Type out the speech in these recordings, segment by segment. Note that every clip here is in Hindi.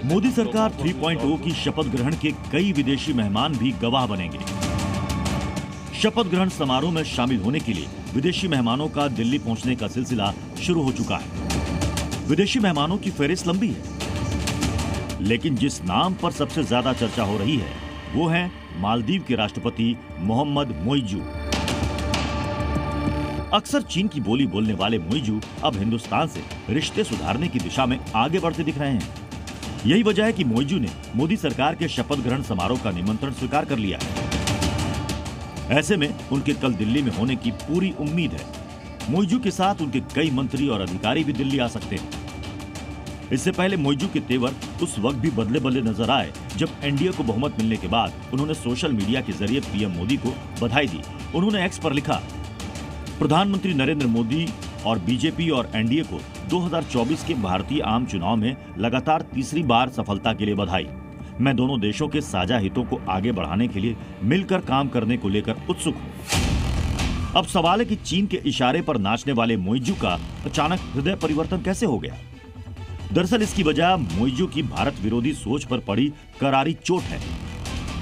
मोदी सरकार 3.0 की शपथ ग्रहण के कई विदेशी मेहमान भी गवाह बनेंगे। शपथ ग्रहण समारोह में शामिल होने के लिए विदेशी मेहमानों का दिल्ली पहुंचने का सिलसिला शुरू हो चुका है। विदेशी मेहमानों की फहरिस्त लंबी है, लेकिन जिस नाम पर सबसे ज्यादा चर्चा हो रही है वो है मालदीव के राष्ट्रपति मोहम्मद मोइजू। अक्सर चीन की बोली बोलने वाले मोइजू अब हिंदुस्तान से रिश्ते सुधारने की दिशा में आगे बढ़ते दिख रहे हैं। यही वजह है कि मोइजू ने मोदी सरकार के शपथ ग्रहण समारोह का निमंत्रण स्वीकार कर लिया है। ऐसे में उनके कल दिल्ली में होने की पूरी उम्मीद है। मोइजू के साथ उनके कई मंत्री और अधिकारी भी दिल्ली आ सकते हैं। इससे पहले मोइजू के तेवर उस वक्त भी बदले बदले नजर आए जब एनडीए को बहुमत मिलने के बाद उन्होंने सोशल मीडिया के जरिए पीएम मोदी को बधाई दी। उन्होंने एक्स पर लिखा, प्रधानमंत्री नरेंद्र मोदी और बीजेपी और एनडीए को 2024 के भारतीय आम चुनाव में लगातार तीसरी बार सफलता के लिए बधाई। मैं दोनों देशों के साझा हितों को आगे बढ़ाने के लिए मिलकर काम करने को लेकर उत्सुक हूं। अब सवाल है कि चीन के इशारे पर नाचने वाले मोइजू का अचानक हृदय परिवर्तन कैसे हो गया। दरअसल इसकी वजह मोइजू की भारत विरोधी सोच पर पड़ी करारी चोट है,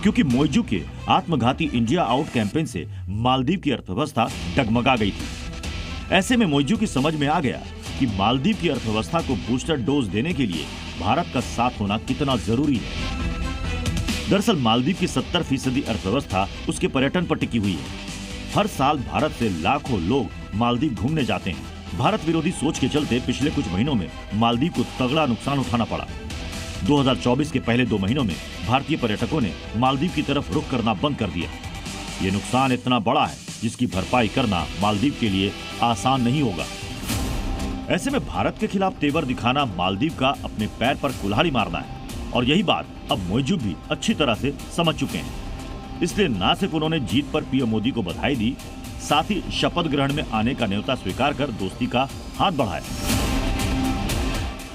क्योंकि मोइजू के आत्मघाती इंडिया आउट कैंपेन से मालदीव की अर्थव्यवस्था डगमगा गई थी। ऐसे में मोइजू की समझ में आ गया कि मालदीव की अर्थव्यवस्था को बूस्टर डोज देने के लिए भारत का साथ होना कितना जरूरी है। दरअसल मालदीव की 70% अर्थव्यवस्था उसके पर्यटन पर टिकी हुई है। हर साल भारत से लाखों लोग मालदीव घूमने जाते हैं। भारत विरोधी सोच के चलते पिछले कुछ महीनों में मालदीव को तगड़ा नुकसान उठाना पड़ा। 2024 के पहले 2 महीनों में भारतीय पर्यटकों ने मालदीव की तरफ रुख करना बंद कर दिया। ये नुकसान इतना बड़ा है जिसकी भरपाई करना मालदीव के लिए आसान नहीं होगा। ऐसे में भारत के खिलाफ तेवर दिखाना मालदीव का अपने पैर पर कुल्हाड़ी मारना है, और यही बात अब मोइजू भी अच्छी तरह से समझ चुके हैं। इसलिए न सिर्फ उन्होंने जीत पर पीएम मोदी को बधाई दी, साथ ही शपथ ग्रहण में आने का न्योता स्वीकार कर दोस्ती का हाथ बढ़ाया।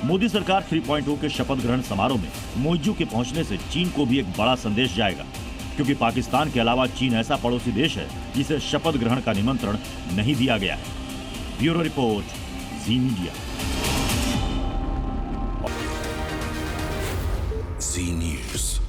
मोदी सरकार 3.0 के शपथ ग्रहण समारोह में मोइजू के पहुंचने से चीन को भी एक बड़ा संदेश जाएगा, क्योंकि पाकिस्तान के अलावा चीन ऐसा पड़ोसी देश है जिसे शपथ ग्रहण का निमंत्रण नहीं दिया गया है। ब्यूरो रिपोर्ट, जी मीडिया। जी न्यूज़।